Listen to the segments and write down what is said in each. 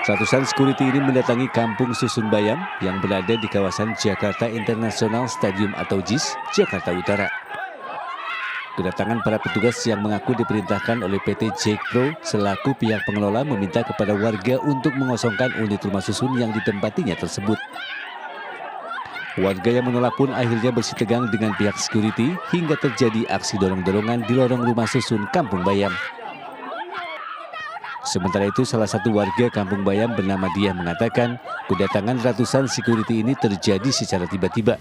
Ratusan security ini mendatangi Kampung Susun Bayam yang berada di kawasan Jakarta International Stadium atau JIS, Jakarta Utara. Kedatangan para petugas yang mengaku diperintahkan oleh PT Jake Pro selaku pihak pengelola meminta kepada warga untuk mengosongkan unit rumah susun yang ditempatinya tersebut. Warga yang menolak pun akhirnya bersitegang dengan pihak security hingga terjadi aksi dorong-dorongan di lorong rumah susun Kampung Bayam. Sementara itu, salah satu warga Kampung Bayam bernama Dia mengatakan kedatangan ratusan security ini terjadi secara tiba-tiba.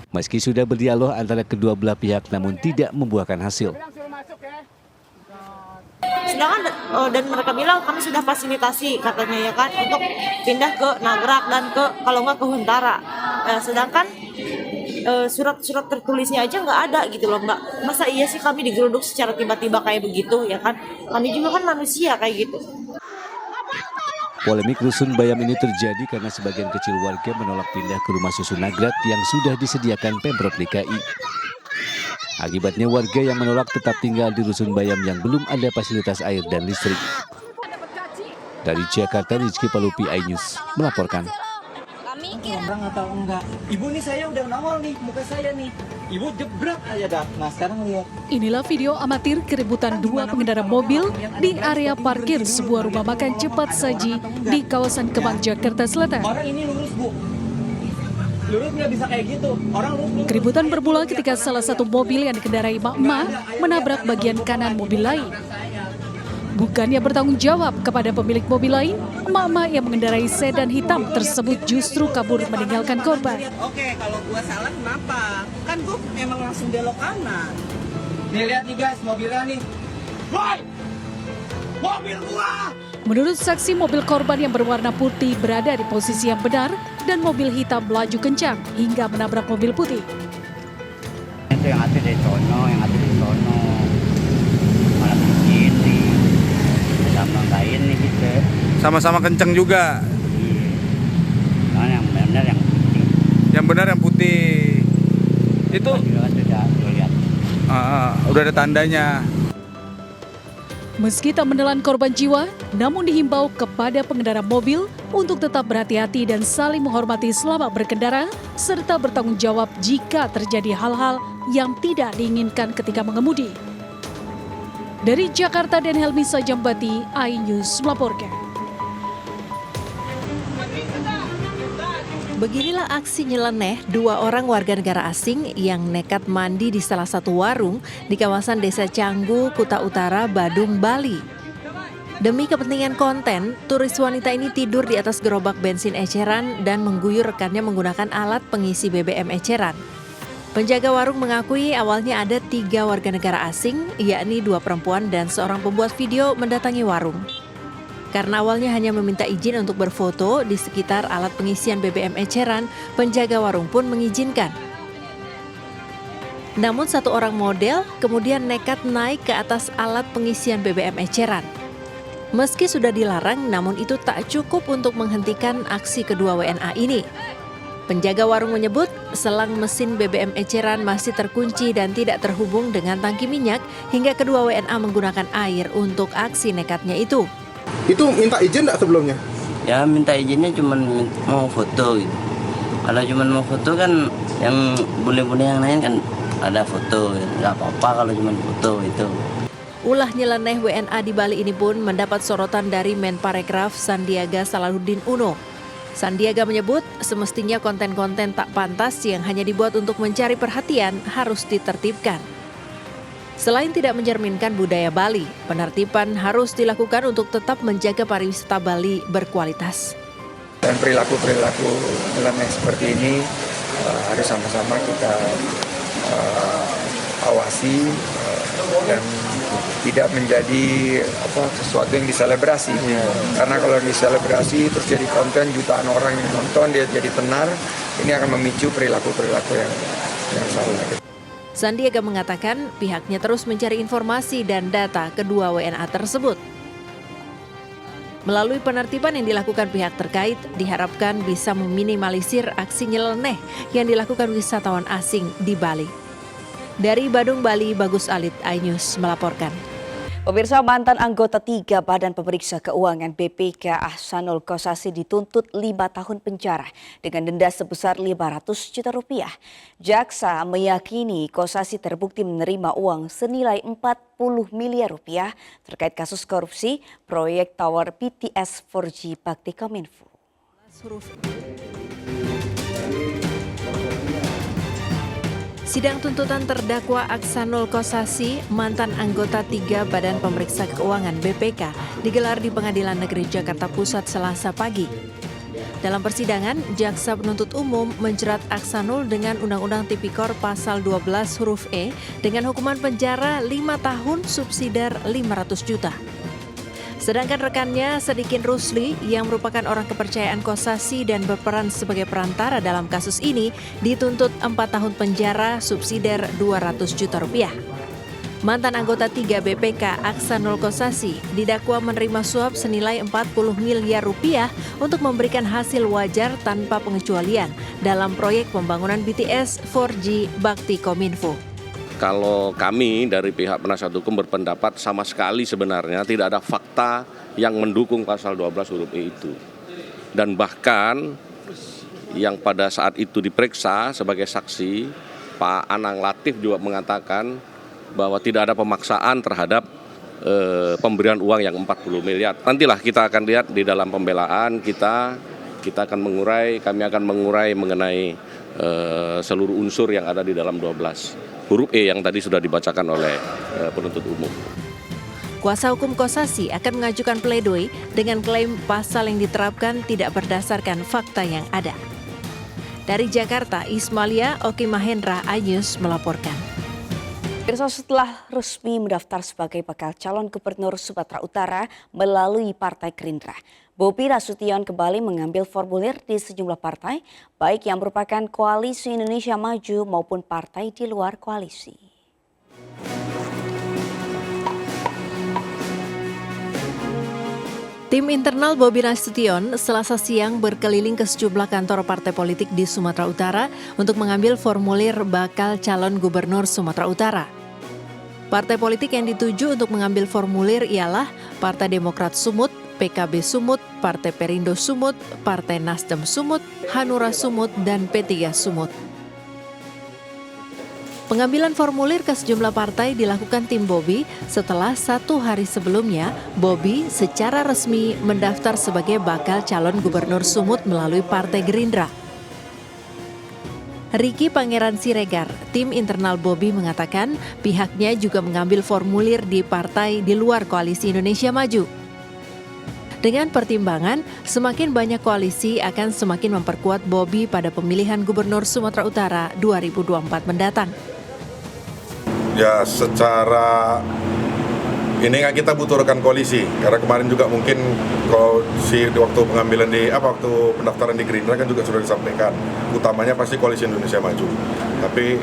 Meski sudah berdialog antara kedua belah pihak namun tidak membuahkan hasil. Sedangkan dan mereka bilang kami sudah fasilitasi katanya ya kan untuk pindah ke Nagrak dan kalau nggak ke Huntara. Sedangkan surat-surat tertulisnya aja nggak ada gitu loh Mbak. Masa iya sih kami digeruduk secara tiba-tiba kayak begitu ya kan? Kami juga kan manusia kayak gitu. Polemik rusun Bayam ini terjadi karena sebagian kecil warga menolak pindah ke rumah susun Nagrak yang sudah disediakan Pemprov DKI. Akibatnya warga yang menolak tetap tinggal di rusun Bayam yang belum ada fasilitas air dan listrik. Dari Jakarta, Rizky Palupi, iNews melaporkan. Orang atau enggak? Ibu nih saya udah nongol nih muka saya nih. Ibu jebret aja dah. Nah sekarang lihat. Inilah video amatir keributan dua pengendara mobil di area parkir sebuah rumah makan cepat saji di kawasan Kemang, Jakarta Selatan. Orang ini lurus Bu. Lurus nggak bisa kayak gitu. Orang lurus. Keributan bermula ketika salah satu mobil yang dikendarai emak-emak menabrak bagian kanan mobil lain. Bukannya bertanggung jawab kepada pemilik mobil lain, emak-emak yang mengendarai sedan hitam tersebut justru kabur meninggalkan korban. Oke, kalau gua salah kenapa? Kan gua emang langsung belok kanan. Nih lihat nih guys, mobilnya nih. Woi! Mobil gua! Menurut saksi, mobil korban yang berwarna putih berada di posisi yang benar dan mobil hitam melaju kencang hingga menabrak mobil putih. Itu yang ada di sono, malah begini. Sama kain nih gitu. Sama-sama kenceng juga. Nah, yang benar yang putih. Yang benar yang putih. Itu udah ada tandanya. Meski tak menelan korban jiwa, namun dihimbau kepada pengendara mobil untuk tetap berhati-hati dan saling menghormati selama berkendara, serta bertanggung jawab jika terjadi hal-hal yang tidak diinginkan ketika mengemudi. Dari Jakarta dan Helmi Sajambati, iNews melaporkan. Beginilah aksi nyeleneh dua orang warga negara asing yang nekat mandi di salah satu warung di kawasan Desa Canggu, Kuta Utara, Badung, Bali. Demi kepentingan konten, turis wanita ini tidur di atas gerobak bensin eceran dan mengguyur rekannya menggunakan alat pengisi BBM eceran. Penjaga warung mengakui awalnya ada 3 warga negara asing, yakni 2 perempuan dan seorang pembuat video mendatangi warung. Karena awalnya hanya meminta izin untuk berfoto di sekitar alat pengisian BBM eceran, penjaga warung pun mengizinkan. Namun satu orang model kemudian nekat naik ke atas alat pengisian BBM eceran. Meski sudah dilarang, namun itu tak cukup untuk menghentikan aksi kedua WNA ini. Penjaga warung menyebut selang mesin BBM eceran masih terkunci dan tidak terhubung dengan tangki minyak hingga kedua WNA menggunakan air untuk aksi nekatnya itu. Itu minta izin enggak sebelumnya? Ya minta izinnya cuma mau foto gitu. Kalau cuma mau foto kan yang bule-bule yang lain kan ada foto, nggak apa-apa kalau cuma foto itu. Ulah nyeleneh WNA di Bali ini pun mendapat sorotan dari Menparekraf Sandiaga Salahuddin Uno. Sandiaga menyebut semestinya konten-konten tak pantas yang hanya dibuat untuk mencari perhatian harus ditertibkan. Selain tidak mencerminkan budaya Bali, penertiban harus dilakukan untuk tetap menjaga pariwisata Bali berkualitas. Dan perilaku-perilaku nyeleneh seperti ini harus sama-sama kita awasi dan tidak menjadi sesuatu yang diselebrasi. Karena kalau diselebrasi terus jadi konten jutaan orang yang nonton, dia jadi tenar, ini akan memicu perilaku-perilaku yang salah. Sandiaga mengatakan pihaknya terus mencari informasi dan data kedua WNA tersebut. Melalui penertiban yang dilakukan pihak terkait, diharapkan bisa meminimalisir aksi nyeleneh yang dilakukan wisatawan asing di Bali. Dari Badung, Bali, Bagus Alit, iNews melaporkan. Pemirsa, mantan anggota 3 Badan Pemeriksa Keuangan BPK Ahsanul Kossasi dituntut 5 tahun penjara dengan denda sebesar 500 juta rupiah. Jaksa meyakini Kossasi terbukti menerima uang senilai 40 miliar rupiah terkait kasus korupsi proyek Tower BTS 4G Bakti Kominfo. Sidang tuntutan terdakwa Ahsanul Kossasi, mantan anggota 3 Badan Pemeriksa Keuangan BPK, digelar di Pengadilan Negeri Jakarta Pusat Selasa pagi. Dalam persidangan, jaksa penuntut umum menjerat Ahsanul dengan Undang-Undang Tipikor Pasal 12 huruf E dengan hukuman penjara 5 tahun subsidiar 500 juta. Sedangkan rekannya Sadikin Rusli yang merupakan orang kepercayaan Kossasi dan berperan sebagai perantara dalam kasus ini dituntut 4 tahun penjara subsidiar 200 juta rupiah. Mantan anggota 3 BPK Ahsanul Kossasi didakwa menerima suap senilai 40 miliar rupiah untuk memberikan hasil wajar tanpa pengecualian dalam proyek pembangunan BTS 4G Bakti Kominfo. Kalau kami dari pihak penasihat hukum berpendapat sama sekali sebenarnya tidak ada fakta yang mendukung pasal 12 huruf E itu. Dan bahkan yang pada saat itu diperiksa sebagai saksi, Pak Anang Latif juga mengatakan bahwa tidak ada pemaksaan terhadap pemberian uang yang 40 miliar. Nantilah kita akan lihat di dalam pembelaan kita akan mengurai, kami akan mengurai mengenai seluruh unsur yang ada di dalam 12 huruf E yang tadi sudah dibacakan oleh penuntut umum. Kuasa hukum Kossasi akan mengajukan pledoi dengan klaim pasal yang diterapkan tidak berdasarkan fakta yang ada. Dari Jakarta, Ismalia Oki Mahendra, iNews melaporkan. Pemirsa, setelah resmi mendaftar sebagai bakal calon gubernur Sumatera Utara melalui Partai Gerindra, Bobi Nasution kembali mengambil formulir di sejumlah partai, baik yang merupakan Koalisi Indonesia Maju maupun partai di luar koalisi. Tim internal Bobi Nasution Selasa siang berkeliling ke sejumlah kantor partai politik di Sumatera Utara untuk mengambil formulir bakal calon gubernur Sumatera Utara. Partai politik yang dituju untuk mengambil formulir ialah Partai Demokrat Sumut, PKB Sumut, Partai Perindo Sumut, Partai Nasdem Sumut, Hanura Sumut, dan P3 Sumut. Pengambilan formulir ke sejumlah partai dilakukan tim Bobi setelah 1 hari sebelumnya Bobi secara resmi mendaftar sebagai bakal calon gubernur Sumut melalui Partai Gerindra. Ricky Pangeran Siregar, tim internal Bobi mengatakan pihaknya juga mengambil formulir di partai di luar Koalisi Indonesia Maju. Dengan pertimbangan, semakin banyak koalisi akan semakin memperkuat Bobi pada pemilihan Gubernur Sumatera Utara 2024 mendatang. Ya, secara ini kan kita butuh rekan koalisi, karena kemarin juga mungkin waktu pengambilan waktu pendaftaran di Gerindra kan juga sudah disampaikan, utamanya pasti Koalisi Indonesia Maju. Tapi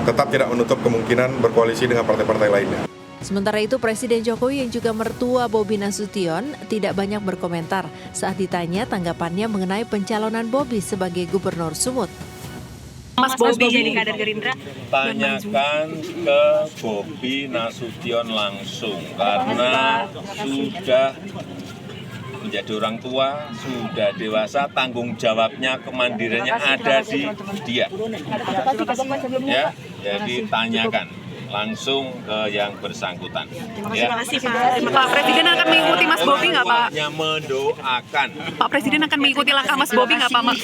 tetap tidak menutup kemungkinan berkoalisi dengan partai-partai lainnya. Sementara itu, Presiden Jokowi yang juga mertua Bobi Nasution tidak banyak berkomentar saat ditanya tanggapannya mengenai pencalonan Bobi sebagai Gubernur Sumut. Mas Bobi jadi kader Gerindra? Tanyakan ke Bobi Nasution langsung, karena sudah menjadi orang tua, sudah dewasa, tanggung jawabnya, kemandiriannya ada di dia. Ya, jadi tanyakan langsung ke yang bersangkutan. Terima kasih Pak. Pak Presiden akan mengikuti Mas Bobi nggak Pak? Hanya mendoakan. Pak Presiden akan mengikuti langkah Mas Bobi nggak Pak?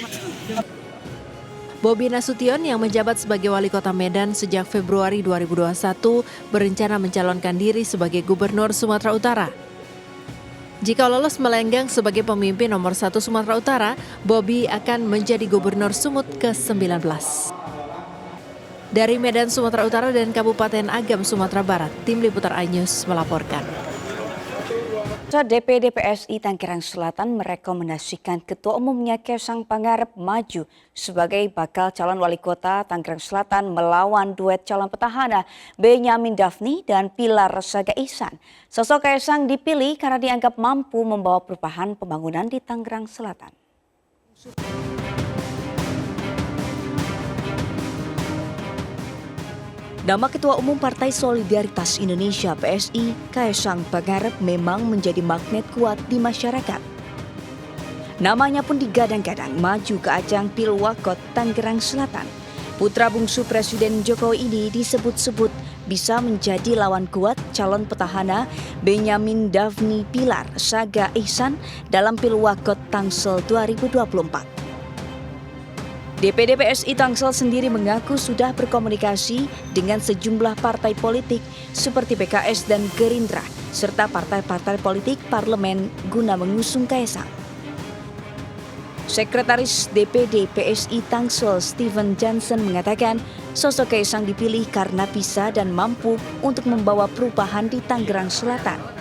Bobi Nasution yang menjabat sebagai wali kota Medan sejak Februari 2021 berencana mencalonkan diri sebagai Gubernur Sumatera Utara. Jika lolos melenggang sebagai pemimpin nomor 1 Sumatera Utara, Bobi akan menjadi Gubernur Sumut ke-19. Dari Medan, Sumatera Utara dan Kabupaten Agam, Sumatera Barat, Tim Liputan iNews melaporkan. DPD PSI Tangerang Selatan merekomendasikan Ketua Umumnya Kaisang Pangarep maju sebagai bakal calon wali kota Tangerang Selatan melawan duet calon petahana Benyamin Daphni dan Pilar Saga Ihsan. Sosok Kaisang dipilih karena dianggap mampu membawa perubahan pembangunan di Tangerang Selatan. Nama Ketua Umum Partai Solidaritas Indonesia PSI, Kaesang Pangarep memang menjadi magnet kuat di masyarakat. Namanya pun digadang-gadang maju ke ajang Pilwakot Tangerang Selatan. Putra bungsu Presiden Jokowi ini disebut-sebut bisa menjadi lawan kuat calon petahana Benyamin Davni Pilar Saga Ihsan dalam Pilwakot Tangsel 2024. DPD PSI Tangsel sendiri mengaku sudah berkomunikasi dengan sejumlah partai politik seperti PKS dan Gerindra, serta partai-partai politik parlemen guna mengusung Kaesang. Sekretaris DPD PSI Tangsel Steven Johnson mengatakan sosok Kaesang dipilih karena bisa dan mampu untuk membawa perubahan di Tangerang Selatan.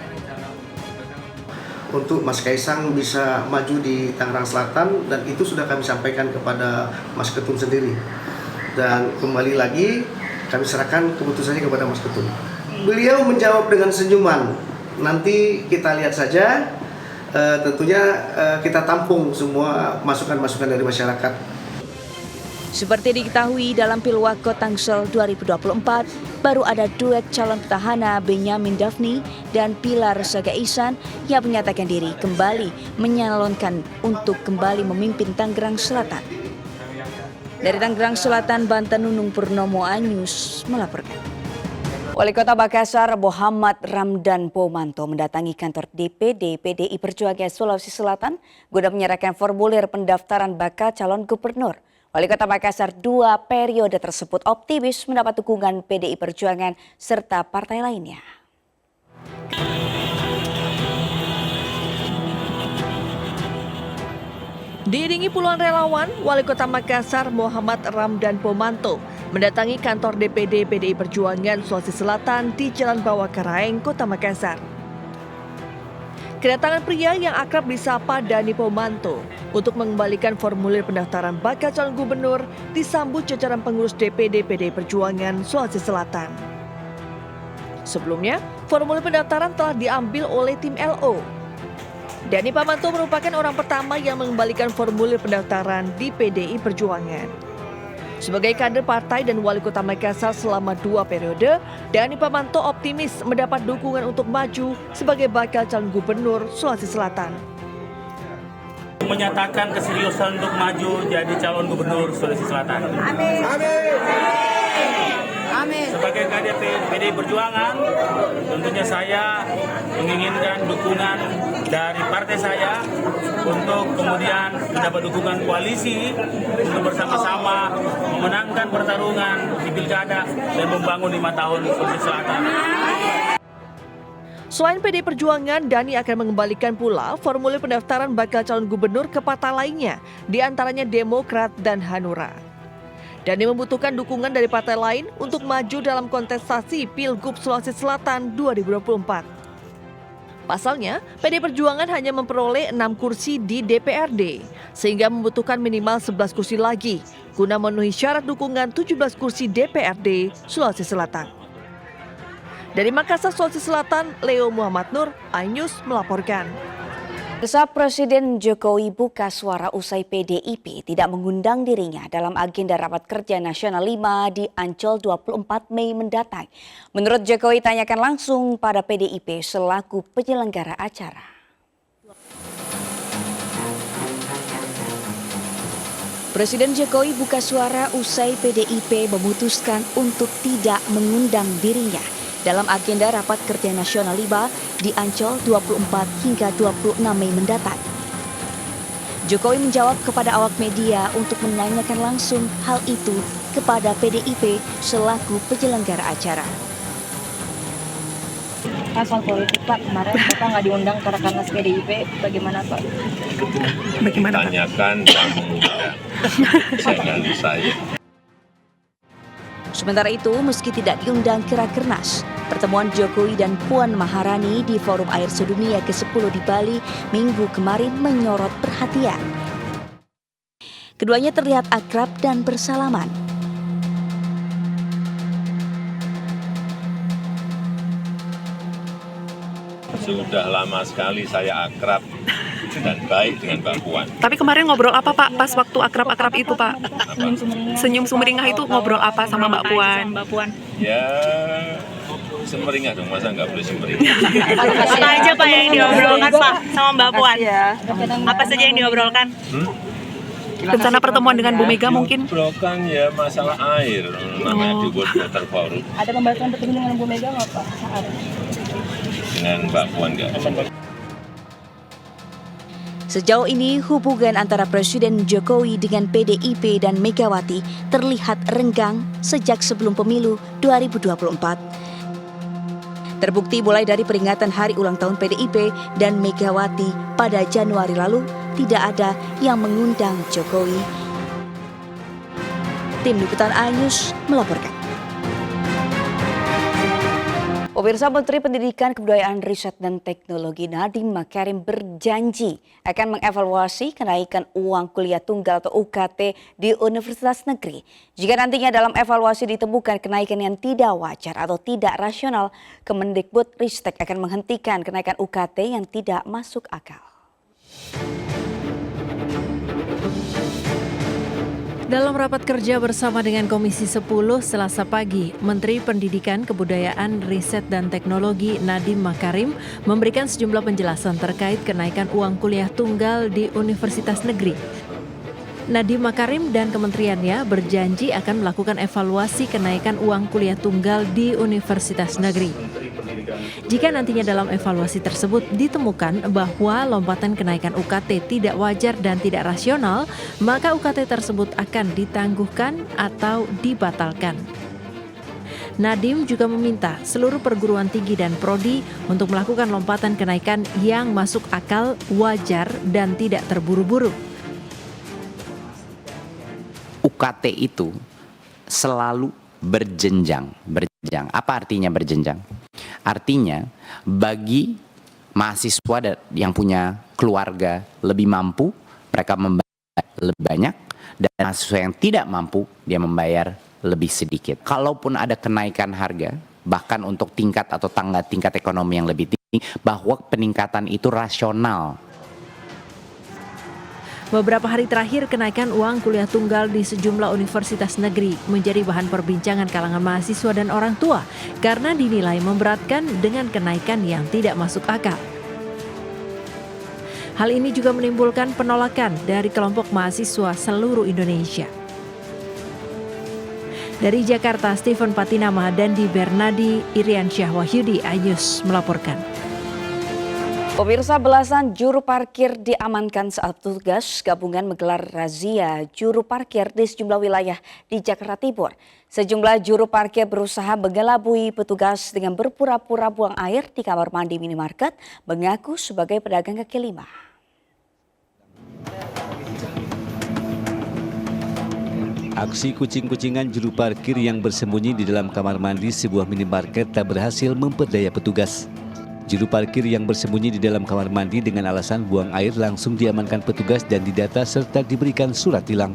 Untuk Mas Kaesang bisa maju di Tangerang Selatan, dan itu sudah kami sampaikan kepada Mas Ketum sendiri. Dan kembali lagi kami serahkan keputusannya kepada Mas Ketum. Beliau menjawab dengan senyuman. Nanti kita lihat saja, tentunya kita tampung semua masukan-masukan dari masyarakat. Seperti diketahui dalam Pilwakot Tangsel 2024, baru ada duet calon petahana Benyamin Davni dan Pilar Saga Ihsan yang menyatakan diri kembali menyalonkan untuk kembali memimpin Tangerang Selatan. Dari Tangerang Selatan, Banten, Nunung Purnomo, iNews melaporkan. Wali Kota Makassar Muhammad Ramdan Pomanto mendatangi kantor DPD PDI Perjuangan Sulawesi Selatan guna menyerahkan formulir pendaftaran bakal calon gubernur. Wali Kota Makassar 2 periode tersebut optimis mendapat dukungan PDI Perjuangan serta partai lainnya. Diiringi puluhan relawan, Wali Kota Makassar Muhammad Ramdan Pomanto mendatangi kantor DPD PDI Perjuangan Sulawesi Selatan di Jalan Bawah Karaeng, Kota Makassar. Kedatangan pria yang akrab disapa Dani Pomanto untuk mengembalikan formulir pendaftaran bakal calon gubernur disambut jajaran pengurus DPD PDI Perjuangan Sulawesi Selatan. Sebelumnya, formulir pendaftaran telah diambil oleh tim LO. Dani Pomanto merupakan orang pertama yang mengembalikan formulir pendaftaran di PDI Perjuangan. Sebagai kader partai dan Wali Kota Makassar selama 2 periode, Dani Pomanto optimis mendapat dukungan untuk maju sebagai bakal calon gubernur Sulawesi Selatan. Menyatakan keseriusan untuk maju jadi calon gubernur Sulawesi Selatan. Amin. Amin. Amin. Sebagai kader PDI Perjuangan, tentunya saya menginginkan dukungan dari partai saya untuk kemudian mendapat dukungan koalisi untuk bersama-sama memenangkan pertarungan di pilkada dan membangun 5 tahun Sulawesi Selatan. Selain PDI Perjuangan, Dani akan mengembalikan pula formulir pendaftaran bakal calon gubernur ke partai lainnya, diantaranya Demokrat dan Hanura. Dani membutuhkan dukungan dari partai lain untuk maju dalam kontestasi Pilgub Sulawesi Selatan 2024. Pasalnya, PDI Perjuangan hanya memperoleh 6 kursi di DPRD, sehingga membutuhkan minimal 11 kursi lagi guna memenuhi syarat dukungan 17 kursi DPRD Sulawesi Selatan. Dari Makassar, Sulawesi Selatan, Leo Muhammad Nur, iNews melaporkan. Saat Presiden Jokowi buka suara usai PDIP tidak mengundang dirinya dalam agenda Rapat Kerja Nasional 5 di Ancol 24 Mei mendatang. Menurut Jokowi, tanyakan langsung pada PDIP selaku penyelenggara acara. Presiden Jokowi buka suara usai PDIP memutuskan untuk tidak mengundang dirinya dalam agenda Rapat Kerja Nasional 5 di Ancol 24 hingga 26 Mei mendatang. Jokowi menjawab kepada awak media untuk menanyakan langsung hal itu kepada PDIP selaku penyelenggara acara. Soal politik Pak, kemarin Bapak nggak diundang ke Rakernas PDIP, bagaimana Pak? Bagaimana? Tanyakan kamu jangan saya. Sementara itu, meski tidak diundang ke Rakernas, pertemuan Jokowi dan Puan Maharani di Forum Air Sedunia ke-10 di Bali Minggu kemarin menyorot perhatian. Keduanya terlihat akrab dan bersalaman. Sudah lama sekali saya akrab dan baik dengan Mbak Puan. Tapi kemarin ngobrol apa Pak pas waktu akrab-akrab itu Pak? Senyum sumringah itu ngobrol apa sama Mbak Puan? Ya, semeringat dong, masa nggak boleh semeringat? Apa aja Pak yang diobrolkan Pak sama Mbak Puan? Apa saja yang diobrolkan? Rencana pertemuan dengan Bu Mega mungkin? Diobrolkan ya masalah air, namanya di World Water Forum. Ada pembahasan bertemu dengan Bu Mega nggak Pak? Dengan Mbak Puan nggak? Sejauh ini hubungan antara Presiden Jokowi dengan PDIP dan Megawati terlihat renggang sejak sebelum pemilu 2024. Terbukti mulai dari peringatan hari ulang tahun PDIP dan Megawati pada Januari lalu tidak ada yang mengundang Jokowi. Tim Liputan iNews melaporkan. Pemirsa, Menteri Pendidikan, Kebudayaan, Riset, dan Teknologi Nadiem Makarim berjanji akan mengevaluasi kenaikan uang kuliah tunggal atau UKT di universitas negeri. Jika nantinya dalam evaluasi ditemukan kenaikan yang tidak wajar atau tidak rasional, Kemendikbudristek akan menghentikan kenaikan UKT yang tidak masuk akal. Dalam rapat kerja bersama dengan Komisi 10 Selasa pagi, Menteri Pendidikan, Kebudayaan, Riset, dan Teknologi Nadiem Makarim memberikan sejumlah penjelasan terkait kenaikan uang kuliah tunggal di universitas negeri. Nadiem Makarim dan kementeriannya berjanji akan melakukan evaluasi kenaikan uang kuliah tunggal di universitas negeri. Jika nantinya dalam evaluasi tersebut ditemukan bahwa lompatan kenaikan UKT tidak wajar dan tidak rasional, maka UKT tersebut akan ditangguhkan atau dibatalkan. Nadiem juga meminta seluruh perguruan tinggi dan prodi untuk melakukan lompatan kenaikan yang masuk akal, wajar, dan tidak terburu-buru. UKT itu selalu berjenjang. Apa artinya berjenjang? Artinya bagi mahasiswa yang punya keluarga lebih mampu, mereka membayar lebih banyak, dan mahasiswa yang tidak mampu, dia membayar lebih sedikit. Kalaupun ada kenaikan harga, bahkan untuk tingkat atau tingkat ekonomi yang lebih tinggi, bahwa peningkatan itu rasional. Beberapa hari terakhir, kenaikan uang kuliah tunggal di sejumlah universitas negeri menjadi bahan perbincangan kalangan mahasiswa dan orang tua karena dinilai memberatkan dengan kenaikan yang tidak masuk akal. Hal ini juga menimbulkan penolakan dari kelompok mahasiswa seluruh Indonesia. Dari Jakarta, Stephen Patinama dan di Bernadi, Irian Syah Wahyudi, iNews melaporkan. Pemirsa, belasan juru parkir diamankan saat petugas gabungan menggelar razia juru parkir di sejumlah wilayah di Jakarta Timur. Sejumlah juru parkir berusaha mengelabui petugas dengan berpura-pura buang air di kamar mandi minimarket, mengaku sebagai pedagang kaki lima. Aksi kucing-kucingan juru parkir yang bersembunyi di dalam kamar mandi sebuah minimarket tak berhasil memperdaya petugas. Juru parkir yang bersembunyi di dalam kamar mandi dengan alasan buang air langsung diamankan petugas dan didata serta diberikan surat tilang.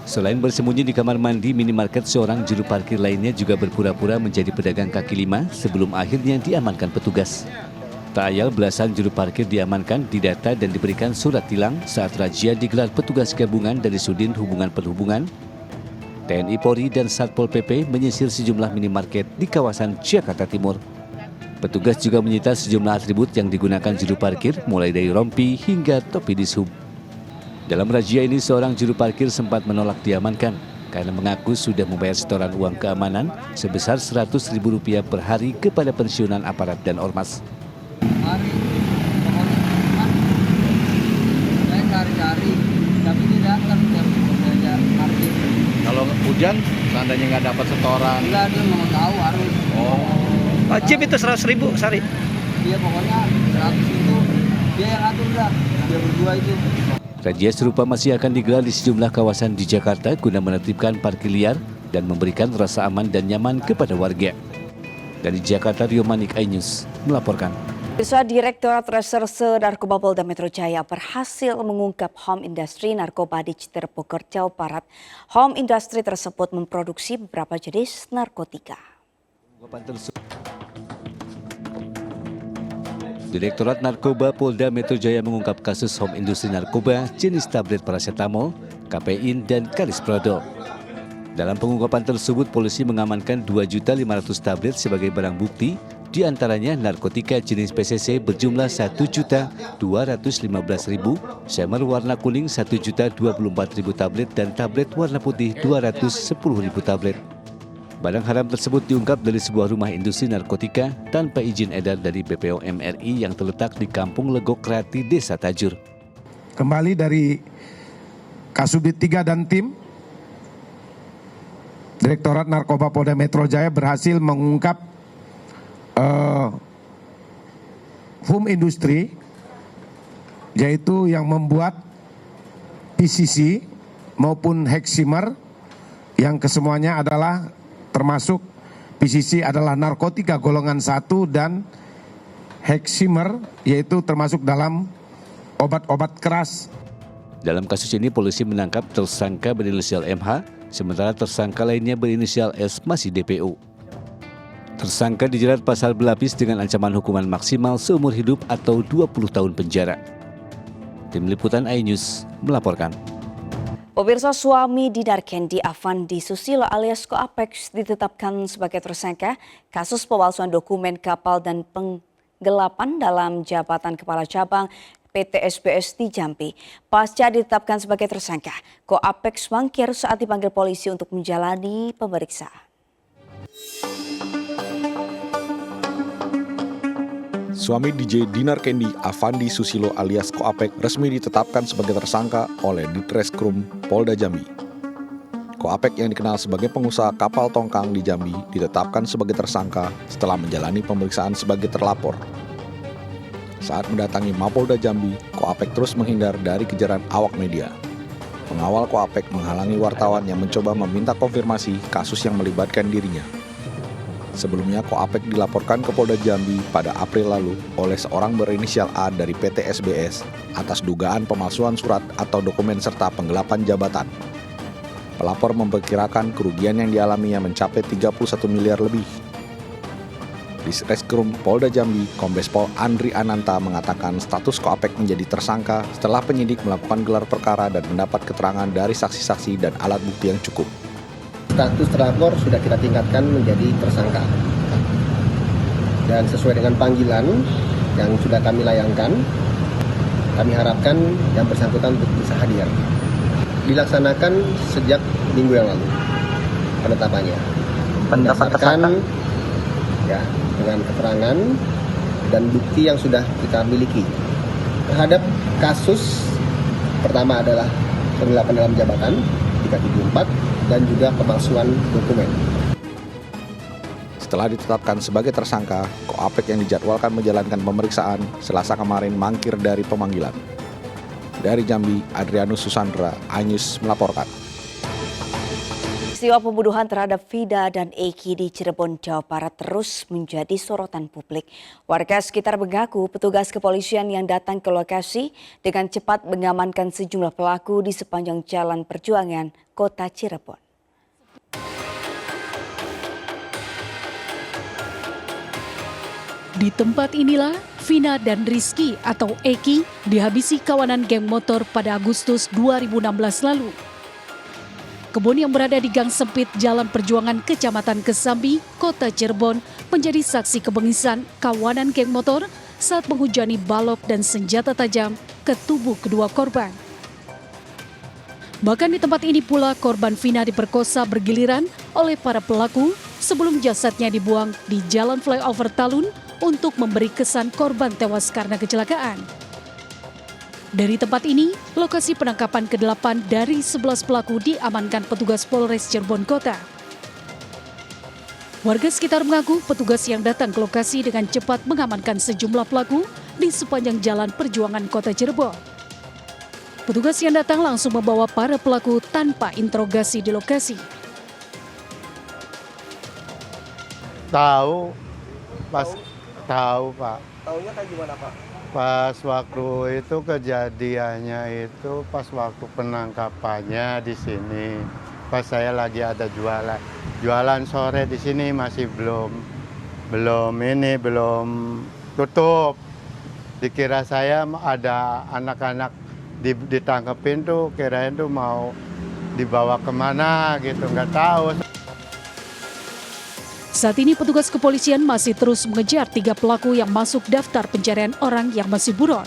Selain bersembunyi di kamar mandi minimarket, seorang juru parkir lainnya juga berpura-pura menjadi pedagang kaki lima sebelum akhirnya diamankan petugas. Tak ayal belasan juru parkir diamankan, didata dan diberikan surat tilang saat razia digelar petugas gabungan dari Sudin Hubungan Perhubungan, TNI Polri dan Satpol PP menyisir sejumlah minimarket di kawasan Jakarta Timur. Petugas juga menyita sejumlah atribut yang digunakan juru parkir, mulai dari rompi hingga topi dishub. Dalam razia ini, seorang juru parkir sempat menolak diamankan karena mengaku sudah membayar setoran uang keamanan sebesar Rp100.000 per hari kepada pensiunan aparat dan ormas. Saya cari-cari, tapi dia datang dia parkir. Kalau hujan, seandainya nggak dapat setoran. Enggak, dia mau tahu harus. Wajib itu 100.000 sehari. Dia pokoknya 100 itu dia yang atur dah. Dia berdua itu. Razia serupa masih akan digelar di sejumlah kawasan di Jakarta guna menertibkan parkir liar dan memberikan rasa aman dan nyaman kepada warga. Dari Jakarta, Rio Manik, iNews melaporkan. Direktorat Reserse Narkoba Polda Metro Jaya berhasil mengungkap home industri narkoba di Citer Bogor, Jawa Barat. Home industri tersebut memproduksi beberapa jenis narkotika. Direktorat Narkoba Polda Metro Jaya mengungkap kasus home industri narkoba jenis tablet paracetamol, kafein, dan kalisprodol. Dalam pengungkapan tersebut, polisi mengamankan 2.500.000 tablet sebagai barang bukti, di antaranya narkotika jenis PCC berjumlah 1.215.000, semer warna kuning 1.024.000 tablet, dan tablet warna putih 210.000 tablet. Barang haram tersebut diungkap dari sebuah rumah industri narkotika tanpa izin edar dari BPOM RI yang terletak di Kampung Legok Krati, Desa Tajur. Kembali dari Kasubdit 3 dan tim, Direktorat Narkoba Polda Metro Jaya berhasil mengungkap home industry, yaitu yang membuat PCC maupun heximer, yang kesemuanya adalah termasuk PCC adalah narkotika golongan 1 dan heximer yaitu termasuk dalam obat-obat keras. Dalam kasus ini polisi menangkap tersangka berinisial MH, sementara tersangka lainnya berinisial S masih DPO. Tersangka dijerat pasal berlapis dengan ancaman hukuman maksimal seumur hidup atau 20 tahun penjara. Tim Liputan iNews melaporkan. Pemirsa, suami Dinar Kendi Afandi Susilo alias Ko Apex ditetapkan sebagai tersangka kasus pemalsuan dokumen kapal dan penggelapan dalam jabatan kepala cabang PT SBS di Jambi. Pasca ditetapkan sebagai tersangka, Ko Apex mangkir saat dipanggil polisi untuk menjalani pemeriksaan. Suami DJ Dinar Kendi Afandi Susilo alias Ko Apek resmi ditetapkan sebagai tersangka oleh Ditreskrim Polda Jambi. Ko Apek yang dikenal sebagai pengusaha kapal tongkang di Jambi ditetapkan sebagai tersangka setelah menjalani pemeriksaan sebagai terlapor. Saat mendatangi Mapolda Jambi, Ko Apek terus menghindar dari kejaran awak media. Pengawal Ko Apek menghalangi wartawan yang mencoba meminta konfirmasi kasus yang melibatkan dirinya. Sebelumnya, Ko Apek dilaporkan ke Polda Jambi pada April lalu oleh seorang berinisial A dari PT SBS atas dugaan pemalsuan surat atau dokumen serta penggelapan jabatan. Pelapor memperkirakan kerugian yang dialaminya mencapai 31 miliar lebih. Di Reskrim Polda Jambi, Kombes Pol Andri Ananta mengatakan status Ko Apek menjadi tersangka setelah penyidik melakukan gelar perkara dan mendapat keterangan dari saksi-saksi dan alat bukti yang cukup. Status terlapor sudah kita tingkatkan menjadi tersangka. Dan sesuai dengan panggilan yang sudah kami layangkan, kami harapkan yang bersangkutan untuk bisa hadir. Dilaksanakan sejak minggu yang lalu penetapannya. Berdasarkan ya, dengan keterangan dan bukti yang sudah kita miliki. Terhadap kasus pertama adalah penggelapan dalam jabatan 374 dan juga pemalsuan dokumen. Setelah ditetapkan sebagai tersangka, Ko Apek yang dijadwalkan menjalankan pemeriksaan Selasa kemarin mangkir dari pemanggilan. Dari Jambi, Adrianus Susandra, iNews melaporkan. Peristiwa pembunuhan terhadap Vida dan Eki di Cirebon, Jawa Barat terus menjadi sorotan publik. Warga sekitar mengaku petugas kepolisian yang datang ke lokasi dengan cepat mengamankan sejumlah pelaku di sepanjang Jalan Perjuangan, Kota Cirebon. Di tempat inilah Vina dan Rizky atau Eki dihabisi kawanan geng motor pada Agustus 2016 lalu. Kebun yang berada di gang sempit Jalan Perjuangan Kecamatan Kesambi, Kota Cirebon menjadi saksi kebengisan kawanan geng motor saat menghujani balok dan senjata tajam ke tubuh kedua korban. Bahkan di tempat ini pula korban Vina diperkosa bergiliran oleh para pelaku sebelum jasadnya dibuang di Jalan Flyover Talun untuk memberi kesan korban tewas karena kecelakaan. Dari tempat ini, lokasi penangkapan ke-8 dari 11 pelaku diamankan petugas Polres Cirebon Kota. Warga sekitar mengaku petugas yang datang ke lokasi dengan cepat mengamankan sejumlah pelaku di sepanjang Jalan Perjuangan Kota Cirebon. Petugas yang datang langsung membawa para pelaku tanpa interogasi di lokasi. Tahu, Pak. Taunya kayak gimana, Pak? Pas waktu itu kejadiannya itu pas waktu penangkapannya di sini. Pas saya lagi ada jualan sore di sini masih belum tutup. Dikira saya ada anak-anak ditangkepin tuh, kirain tuh mau dibawa kemana gitu, nggak tahu. Saat ini petugas kepolisian masih terus mengejar 3 pelaku yang masuk daftar pencarian orang yang masih buron.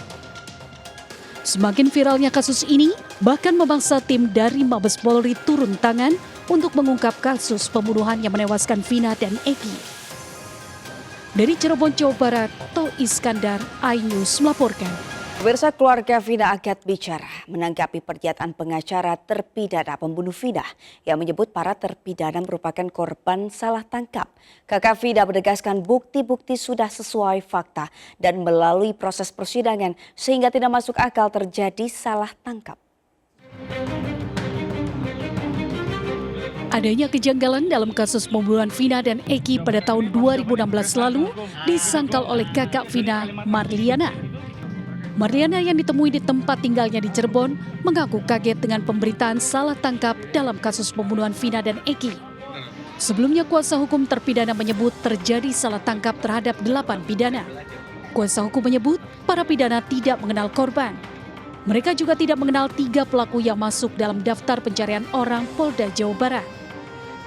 Semakin viralnya kasus ini, bahkan memaksa tim dari Mabes Polri turun tangan untuk mengungkap kasus pembunuhan yang menewaskan Vina dan Eki. Dari Cirebon, Jawa Barat, To Iskandar, iNews melaporkan. Pemirsa, keluarga Vina angkat bicara menanggapi pernyataan pengacara terpidana pembunuh Vina yang menyebut para terpidana merupakan korban salah tangkap. Kakak Vina menegaskan bukti-bukti sudah sesuai fakta dan melalui proses persidangan sehingga tidak masuk akal terjadi salah tangkap. Adanya kejanggalan dalam kasus pembunuhan Vina dan Eki pada tahun 2016 lalu disangkal oleh kakak Vina, Marliana. Marliana yang ditemui di tempat tinggalnya di Cirebon mengaku kaget dengan pemberitaan salah tangkap dalam kasus pembunuhan Vina dan Eki. Sebelumnya kuasa hukum terpidana menyebut terjadi salah tangkap terhadap 8 pidana. Kuasa hukum menyebut para pidana tidak mengenal korban. Mereka juga tidak mengenal 3 pelaku yang masuk dalam daftar pencarian orang Polda Jawa Barat.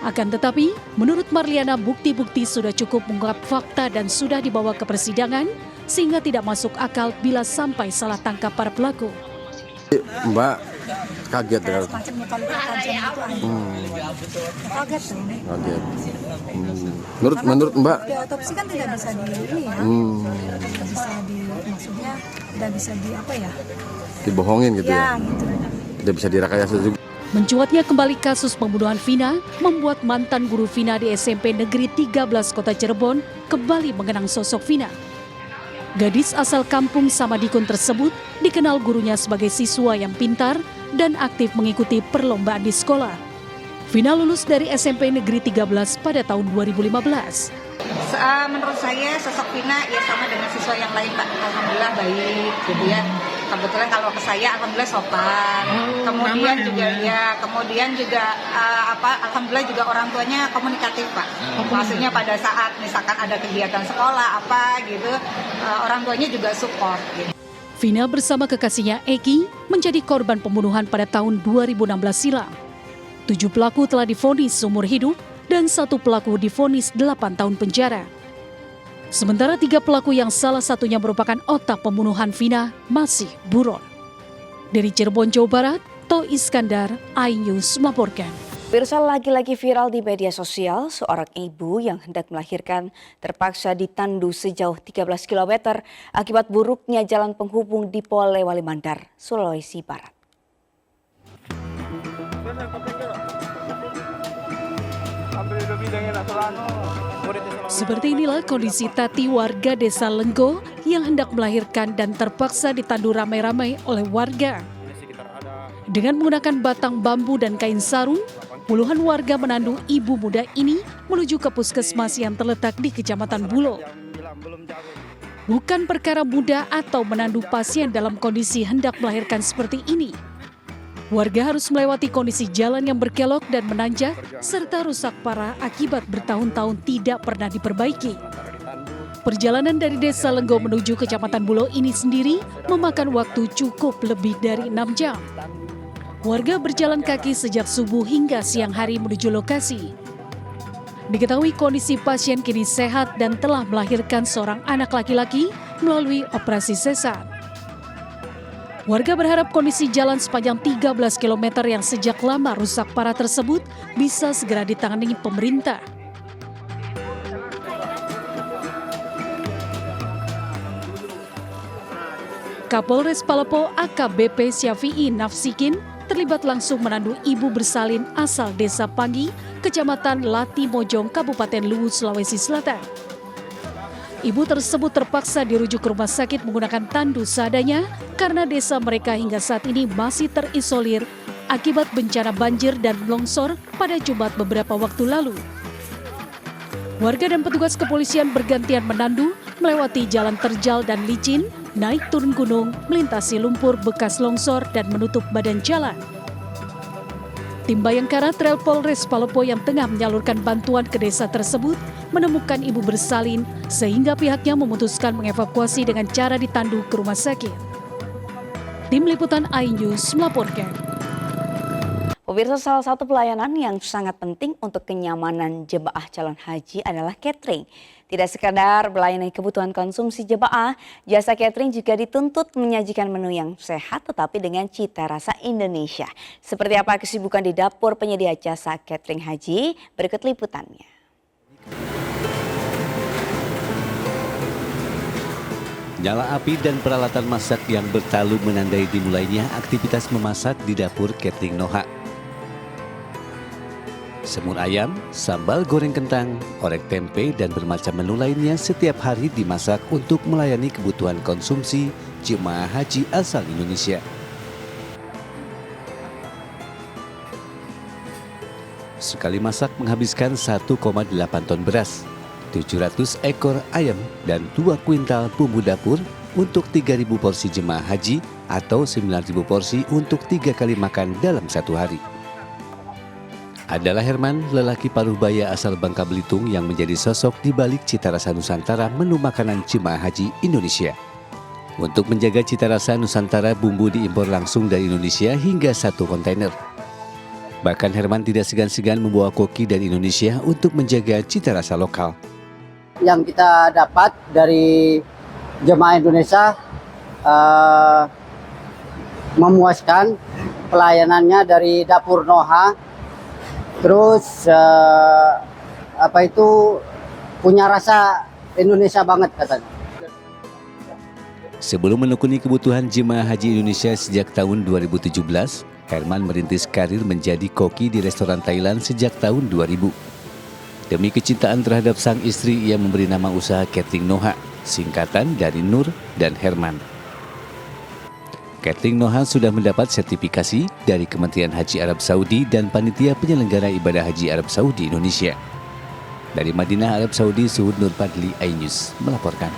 Akan tetapi, menurut Marliana, bukti-bukti sudah cukup mengungkap fakta dan sudah dibawa ke persidangan, sehingga tidak masuk akal bila sampai salah tangkap para pelaku. Mbak kaget ya? Kaget tuh. Kaget. Menurut Mbak? Di otopsi kan tidak bisa maksudnya tidak bisa dibohongin gitu ya? Gitu. Tidak bisa direkayasa juga. Mencuatnya kembali kasus pembunuhan Vina membuat mantan guru Vina di SMP Negeri 13 Kota Cirebon kembali mengenang sosok Vina. Gadis asal kampung Samadikun tersebut dikenal gurunya sebagai siswa yang pintar dan aktif mengikuti perlombaan di sekolah. Vina lulus dari SMP Negeri 13 pada tahun 2015. Menurut saya sosok Vina ya sama dengan siswa yang lain, Pak. Alhamdulillah baik gitu ya. Kebetulan kalau ke saya alhamdulillah sopan. Kemudian juga alhamdulillah juga orang tuanya komunikatif, Pak. Maksudnya pada saat misalkan ada kegiatan sekolah gitu, orang tuanya juga support gitu. Vina bersama kekasihnya Eki menjadi korban pembunuhan pada tahun 2016 silam. 7 pelaku telah divonis seumur hidup dan 1 pelaku divonis 8 tahun penjara. Sementara 3 pelaku yang salah satunya merupakan otak pembunuhan Vina masih buron. Dari Cirebon, Jawa Barat, To Iskandar, iNews melaporkan. Pemirsa, lagi-lagi viral di media sosial, seorang ibu yang hendak melahirkan terpaksa ditandu sejauh 13 km akibat buruknya jalan penghubung di Polewali Mandar, Sulawesi Barat. Seperti inilah kondisi Tati, warga desa Lenggo yang hendak melahirkan dan terpaksa ditandu ramai-ramai oleh warga. Dengan menggunakan batang bambu dan kain sarung, puluhan warga menandu ibu muda ini menuju ke puskesmas yang terletak di Kecamatan Bulo. Bukan perkara mudah atau menandu pasien dalam kondisi hendak melahirkan seperti ini. Warga harus melewati kondisi jalan yang berkelok dan menanjak serta rusak parah akibat bertahun-tahun tidak pernah diperbaiki. Perjalanan dari desa Lenggo menuju Kecamatan Bulo ini sendiri memakan waktu cukup lebih dari 6 jam. Warga berjalan kaki sejak subuh hingga siang hari menuju lokasi. Diketahui kondisi pasien kini sehat dan telah melahirkan seorang anak laki-laki melalui operasi sesar. Warga berharap kondisi jalan sepanjang 13 km yang sejak lama rusak parah tersebut bisa segera ditangani pemerintah. Kapolres Palopo AKBP Syafi'i Nafsikin terlibat langsung menandu ibu bersalin asal Desa Panggi, Kecamatan Latimojong, Kabupaten Luwu, Sulawesi Selatan. Ibu tersebut terpaksa dirujuk ke rumah sakit menggunakan tandu seadanya karena desa mereka hingga saat ini masih terisolir akibat bencana banjir dan longsor pada Jumat beberapa waktu lalu. Warga dan petugas kepolisian bergantian menandu melewati jalan terjal dan licin, naik turun gunung, melintasi lumpur bekas longsor dan menutup badan jalan. Tim Bayangkara Trail Polres Palopo yang tengah menyalurkan bantuan ke desa tersebut menemukan ibu bersalin sehingga pihaknya memutuskan mengevakuasi dengan cara ditandu ke rumah sakit. Tim Liputan iNews melaporkan. Pemirsa, salah satu pelayanan yang sangat penting untuk kenyamanan jemaah calon haji adalah catering. Tidak sekadar melayani kebutuhan konsumsi jemaah, jasa catering juga dituntut menyajikan menu yang sehat tetapi dengan cita rasa Indonesia. Seperti apa kesibukan di dapur penyedia jasa catering haji? Berikut liputannya. Nyala api dan peralatan masak yang bertalu menandai dimulainya aktivitas memasak di dapur catering Noha. Semur ayam, sambal goreng kentang, orek tempe, dan bermacam menu lainnya setiap hari dimasak untuk melayani kebutuhan konsumsi jemaah haji asal Indonesia. Sekali masak menghabiskan 1,8 ton beras, 700 ekor ayam, dan 2 kuintal bumbu dapur untuk 3.000 porsi jemaah haji atau 9.000 porsi untuk 3 kali makan dalam satu hari. Adalah Herman, lelaki paruh baya asal Bangka Belitung yang menjadi sosok di balik cita rasa Nusantara menu makanan jemaah haji Indonesia. Untuk menjaga cita rasa Nusantara, bumbu diimpor langsung dari Indonesia hingga 1 kontainer. Bahkan Herman tidak segan-segan membawa koki dari Indonesia untuk menjaga cita rasa lokal. Yang kita dapat dari jemaah Indonesia memuaskan pelayanannya dari dapur Noha. Terus punya rasa Indonesia banget katanya. Sebelum menekuni kebutuhan jemaah haji Indonesia sejak tahun 2017, Herman merintis karir menjadi koki di restoran Thailand sejak tahun 2000. Demi kecintaan terhadap sang istri, ia memberi nama usaha catering Noha, singkatan dari Nur dan Herman. Catering Noha sudah mendapat sertifikasi dari Kementerian Haji Arab Saudi dan Panitia Penyelenggara Ibadah Haji Arab Saudi Indonesia. Dari Madinah, Arab Saudi, Suhud Nur Fadli, iNews melaporkan.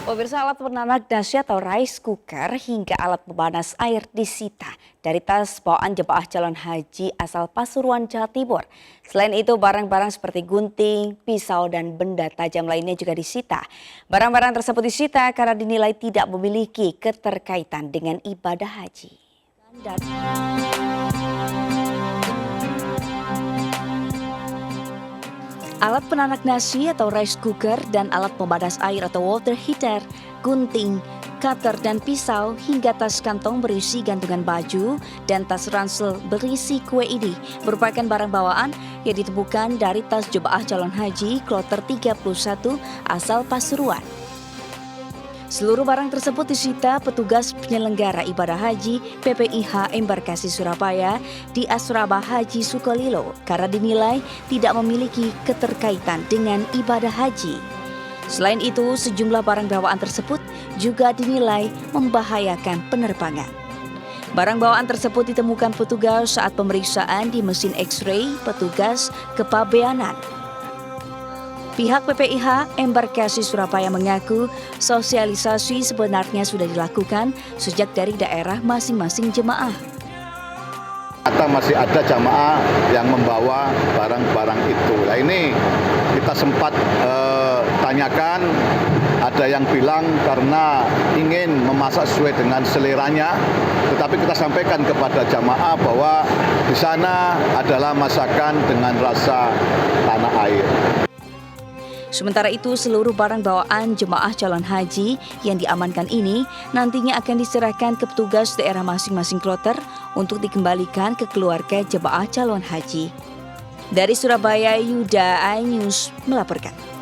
Pemirsa, alat penanak nasi atau rice cooker hingga alat pemanas air disita dari tas bawaan jemaah calon haji asal Pasuruan, Jawa Timur. Selain itu, barang-barang seperti gunting, pisau, dan benda tajam lainnya juga disita. Barang-barang tersebut disita karena dinilai tidak memiliki keterkaitan dengan ibadah haji. Alat penanak nasi atau rice cooker dan alat pemanas air atau water heater, gunting, cutter dan pisau hingga tas kantong berisi gantungan baju dan tas ransel berisi kue ini merupakan barang bawaan yang ditemukan dari tas jemaah calon haji Kloter 31 asal Pasuruan. Seluruh barang tersebut disita petugas penyelenggara ibadah haji PPIH Embarkasi Surabaya di Asrama Haji Sukolilo karena dinilai tidak memiliki keterkaitan dengan ibadah haji. Selain itu, sejumlah barang bawaan tersebut juga dinilai membahayakan penerbangan. Barang bawaan tersebut ditemukan petugas saat pemeriksaan di mesin X-ray petugas kepabeanan. Pihak PPIH Embarkasi Surabaya mengaku sosialisasi sebenarnya sudah dilakukan sejak dari daerah masing-masing jemaah. Masih ada jamaah yang membawa barang-barang itu. Nah ini kita sempat tanyakan, ada yang bilang karena ingin memasak sesuai dengan seleranya, tetapi kita sampaikan kepada jamaah bahwa di sana adalah masakan dengan rasa tanah air. Sementara itu, seluruh barang bawaan jemaah calon haji yang diamankan ini nantinya akan diserahkan ke petugas daerah masing-masing kloter untuk dikembalikan ke keluarga jemaah calon haji. Dari Surabaya, Yuda, iNews melaporkan.